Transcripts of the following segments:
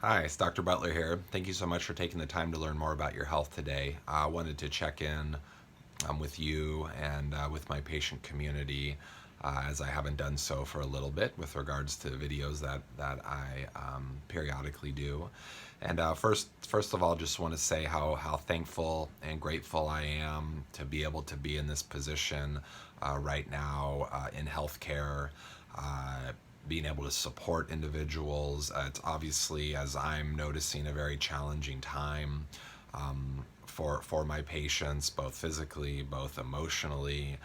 Hi, it's Dr. Butler here. Thank you so much for taking the time to learn more about your health today. I wanted to check in with you and with my patient community, as I haven't done so for a little bit with regards to videos that I periodically do. And first of all, just want to say how thankful and grateful I am to be able to be in this position right now in healthcare. Uh, Being able to support individuals. It's obviously, as I'm noticing, a very challenging time for my patients, both physically, both emotionally,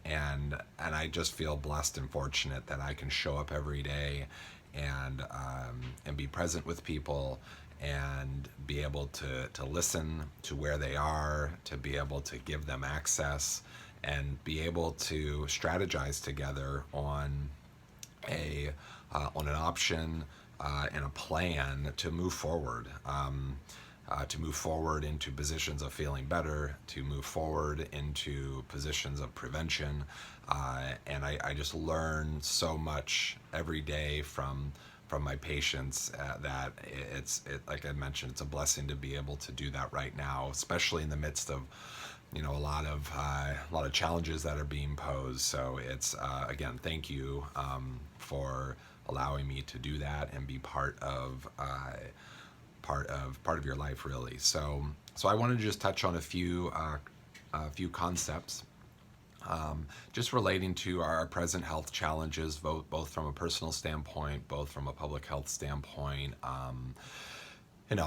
and I just feel blessed and fortunate that I can show up every day and be present with people and be able to listen to where they are, to be able to give them access, and be able to strategize together a on an option and a plan to move forward into positions of feeling better, to move forward into positions of prevention, and I just learn so much every day from my patients that like I mentioned, it's a blessing to be able to do that right now, especially in the midst of a lot of challenges that are being posed. So it's again, thank you for allowing me to do that and be part of your life, really. So I wanted to just touch on a few concepts just relating to our present health challenges, both from a personal standpoint, both from a public health standpoint.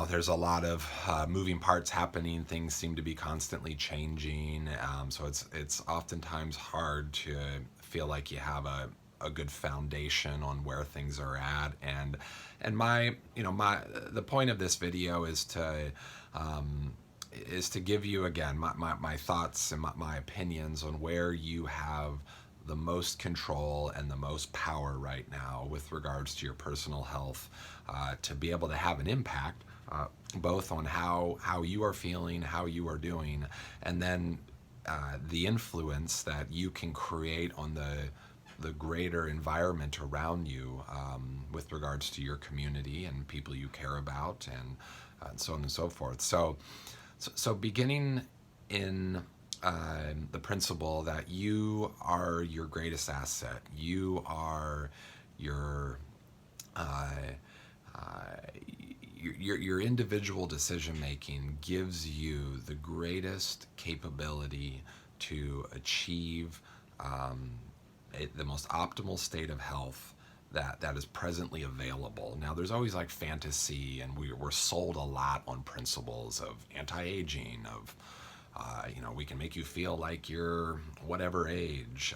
There's a lot of moving parts happening. Things seem to be constantly changing, so it's oftentimes hard to feel like you have a good foundation on where things are at. And my the point of this video is to give you again my thoughts and my opinions on where you have the most control and the most power right now with regards to your personal health, to be able to have an impact, both on how you are feeling, how you are doing, and then the influence that you can create on the greater environment around you, with regards to your community and people you care about, and so on and so forth. So beginning in the principle that you are your greatest asset, you are your uh, your individual decision making gives you the greatest capability to achieve um, the most optimal state of health that is presently available. Now, there's always like fantasy, and we're sold a lot on principles of anti-aging, of we can make you feel like you're whatever age.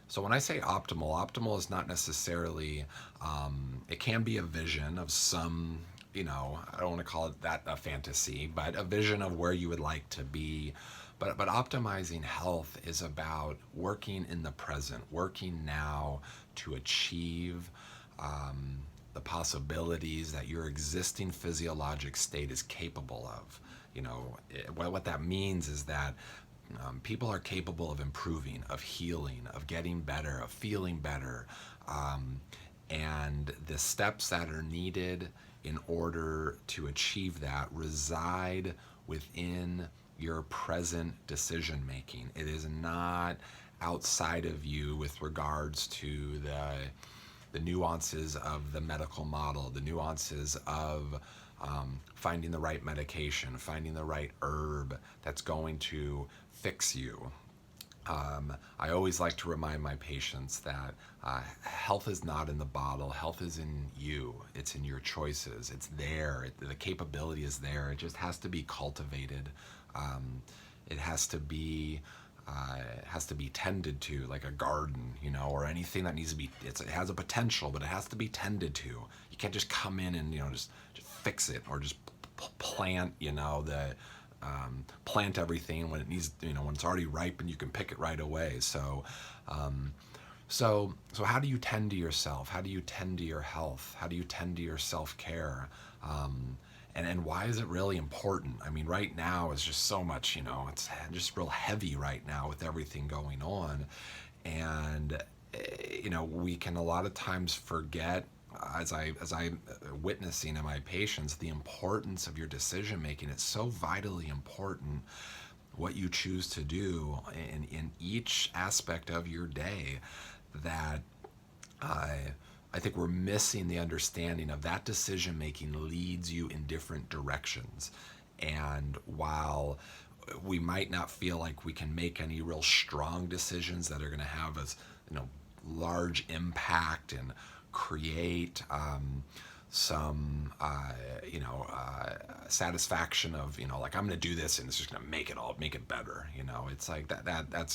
So when I say optimal is not necessarily, it can be a vision of some, I don't want to call it that a fantasy, but a vision of where you would like to be. But optimizing health is about working in the present, working now to achieve the possibilities that your existing physiologic state is capable of. What that means is that people are capable of improving, of healing, of getting better, of feeling better. Um, and the steps that are needed in order to achieve that reside within your present decision making. It is not outside of you with regards to the nuances of the medical model, the nuances of finding the right medication, finding the right herb that's going to fix you. I always like to remind my patients that health is not in the bottle. Health is in you. It's in your choices. It's there. The capability is there. It just has to be cultivated. Um, it has to be tended to, like a garden, or anything that needs to be. It has a potential, but it has to be tended to. You can't just come in and just fix it, or just plant plant everything when it needs, when it's already ripe and you can pick it right away. Um, so how do you tend to yourself? How do you tend to your health? How do you tend to your self-care? And why is it really important? I mean, right now is just so much, it's just real heavy right now with everything going on. And, we can a lot of times forget as I witnessing in my patients, the importance of your decision making. It's so vitally important what you choose to do in each aspect of your day that I I think we're missing the understanding of that decision making leads you in different directions. And while we might not feel like we can make any real strong decisions that are going to have us, large impact and create some, satisfaction of, like I'm going to do this and it's just going to make it better. It's like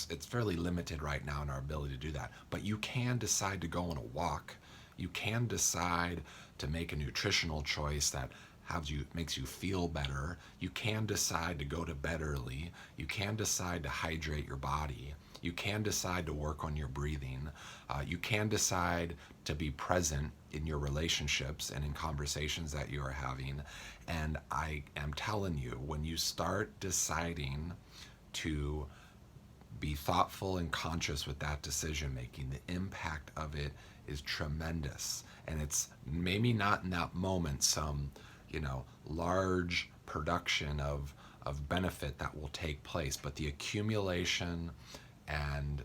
it's fairly limited right now in our ability to do that. But you can decide to go on a walk. You can decide to make a nutritional choice that makes you feel better. You can decide to go to bed early. You can decide to hydrate your body. You can decide to work on your breathing. You can decide to be present in your relationships and in conversations that you are having. And I am telling you, when you start deciding to be thoughtful and conscious with that decision making, the impact of it is tremendous. And it's maybe not in that moment some, large production of benefit that will take place, but the accumulation and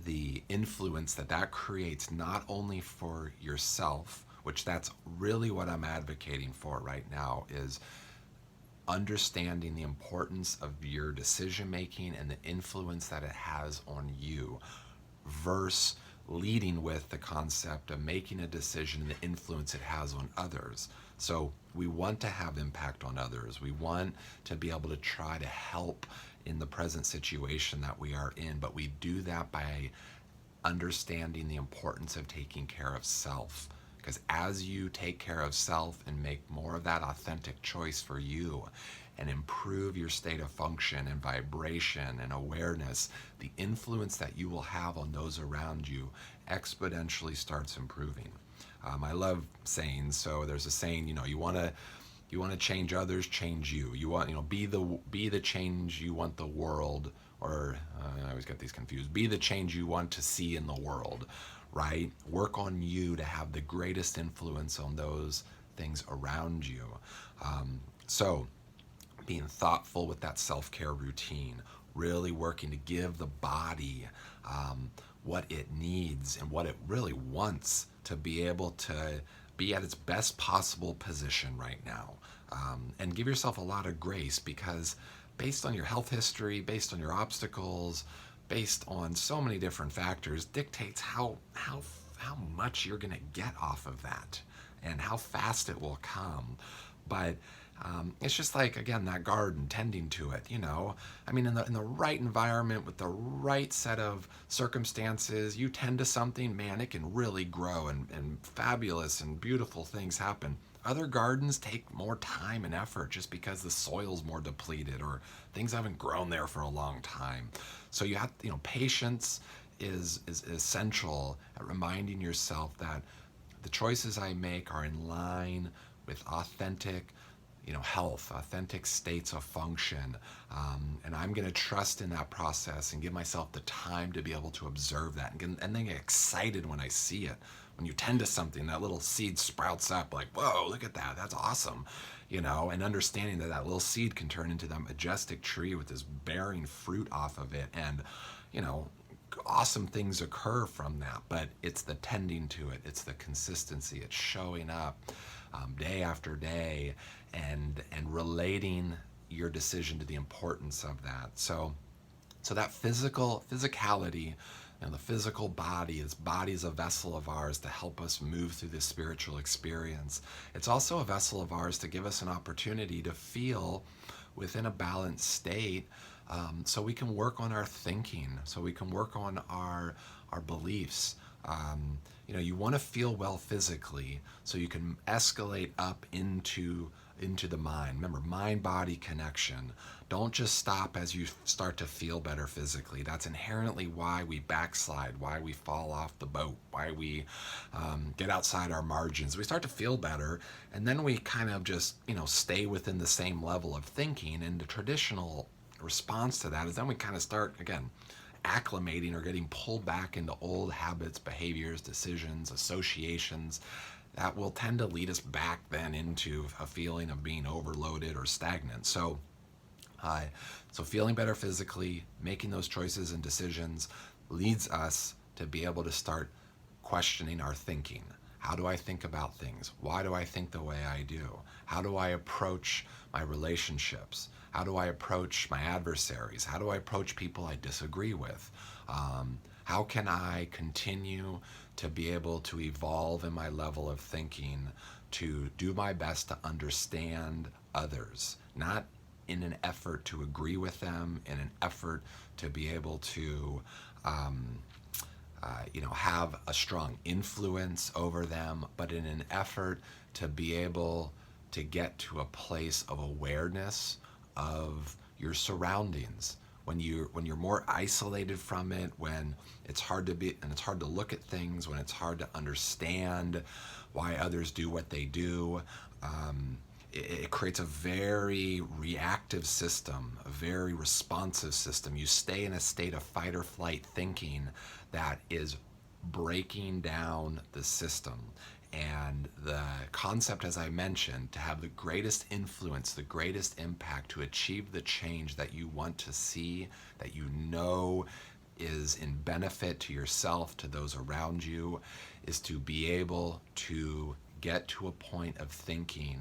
the influence that creates, not only for yourself, which that's really what I'm advocating for right now, is understanding the importance of your decision making and the influence that it has on you, versus leading with the concept of making a decision and the influence it has on others. So we want to have impact on others. We want to be able to try to help in the present situation that we are in, but we do that by understanding the importance of taking care of self. Because as you take care of self and make more of that authentic choice for you and improve your state of function and vibration and awareness, the influence that you will have on those around you exponentially starts improving. I love sayings. So there's a saying, you want to change others, change you. You want, be the change you want the world, or I always get these confused. Be the change you want to see in the world, right? Work on you to have the greatest influence on those things around you. So being thoughtful with that self-care routine, really working to give the body what it needs and what it really wants to be able to be at its best possible position right now. And give yourself a lot of grace, because based on your health history, based on your obstacles, based on so many different factors, dictates how much you're going to get off of that and how fast it will come. But it's just like, again, that garden, tending to it, in the right environment with the right set of circumstances, you tend to something, man, it can really grow and fabulous and beautiful things happen. Other gardens take more time and effort just because the soil's more depleted or things haven't grown there for a long time. So you have, patience is essential at reminding yourself that the choices I make are in line with authentic, health, authentic states of function. And I'm going to trust in that process and give myself the time to be able to observe that and then get excited when I see it. When you tend to something, that little seed sprouts up like, whoa, look at that. That's awesome. And understanding that little seed can turn into that majestic tree with this bearing fruit off of it. And, awesome things occur from that. But it's the tending to it. It's the consistency. It's showing up day after day and relating your decision to the importance of that. So that physicality, the physical body, this body is a vessel of ours to help us move through this spiritual experience. It's also a vessel of ours to give us an opportunity to feel within a balanced state, so we can work on our thinking, so we can work on our beliefs. You want to feel well physically so you can escalate up into the mind. Remember, mind-body connection. Don't just stop as you start to feel better physically. That's inherently why we backslide, why we fall off the boat, why we get outside our margins. We start to feel better, and then we kind of just, stay within the same level of thinking. And the traditional response to that is then we kind of start, again, acclimating or getting pulled back into old habits, behaviors, decisions, associations that will tend to lead us back then into a feeling of being overloaded or stagnant. Uh, so feeling better physically, making those choices and decisions leads us to be able to start questioning our thinking. How do I think about things? Why do I think the way I do? How do I approach my relationships? How do I approach my adversaries? How do I approach people I disagree with? How can I continue to be able to evolve in my level of thinking to do my best to understand others, not in an effort to agree with them, in an effort to be able to have a strong influence over them, but in an effort to be able to get to a place of awareness of your surroundings. When you're more isolated from it, when it's hard to be and it's hard to look at things, when it's hard to understand why others do what they do, it creates a very reactive system, a very responsive system. You stay in a state of fight or flight thinking that is breaking down the system. And the concept, as I mentioned, to have the greatest influence, the greatest impact, to achieve the change that you want to see, that you know is in benefit to yourself, to those around you, is to be able to get to a point of thinking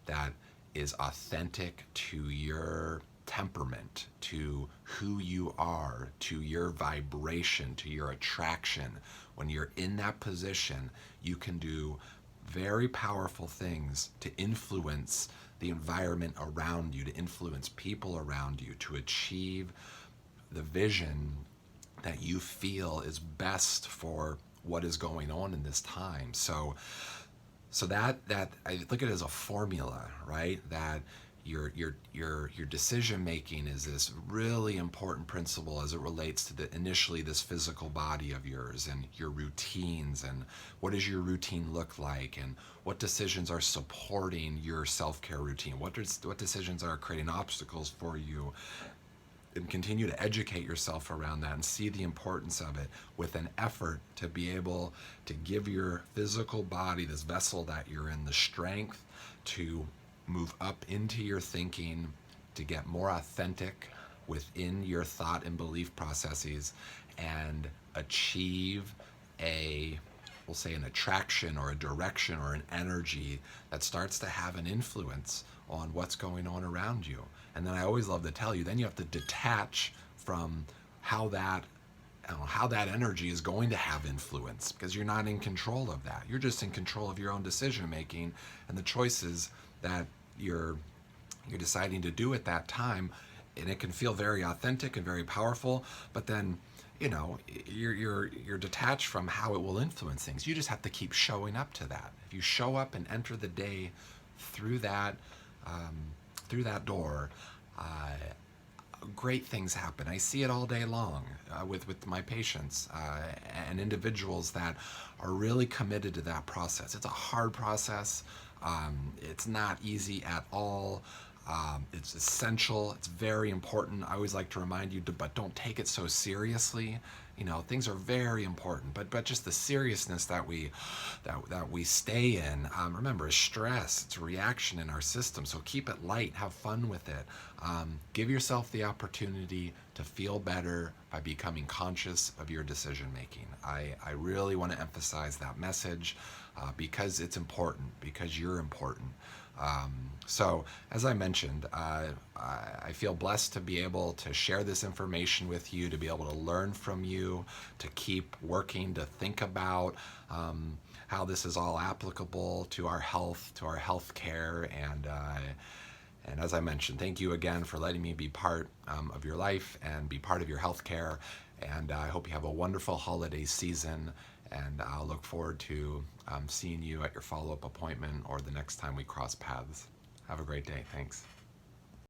that is authentic to your temperament, to who you are, to your vibration, to your attraction. When you're in that position, you can do very powerful things to influence the environment around you, to influence people around you, to achieve the vision that you feel is best for what is going on in this time. So that I look at it as a formula, right? That your decision making is this really important principle as it relates to initially this physical body of yours and your routines, and what does your routine look like, and what decisions are supporting your self-care routine, what decisions are creating obstacles for you, and continue to educate yourself around that and see the importance of it, with an effort to be able to give your physical body, this vessel that you're in, the strength to move up into your thinking, to get more authentic within your thought and belief processes, and achieve we'll say an attraction or a direction or an energy that starts to have an influence on what's going on around you. And then I always love to tell you, then you have to detach from how that energy is going to have influence, because you're not in control of that. You're just in control of your own decision making and the choices that you're deciding to do at that time. And it can feel very authentic and very powerful, but then you're detached from how it will influence things. You just have to keep showing up to that. If you show up and enter the day through that door, great things happen. I see it all day long with my patients and individuals that are really committed to that process. It's a hard process. It's not easy at all. It's essential. It's very important. I always like to remind you, but don't take it so seriously. Things are very important, but just the seriousness that we stay in. Remember, it's stress. It's a reaction in our system. So keep it light. Have fun with it. Give yourself the opportunity to feel better by becoming conscious of your decision making. I really want to emphasize that message because it's important. Because you're important. So, as I mentioned, I feel blessed to be able to share this information with you, to be able to learn from you, to keep working, to think about how this is all applicable to our health, to our health care. And as I mentioned, thank you again for letting me be part of your life and be part of your health care. And I hope you have a wonderful holiday season. And I'll look forward to seeing you at your follow-up appointment or the next time we cross paths. Have a great day. Thanks.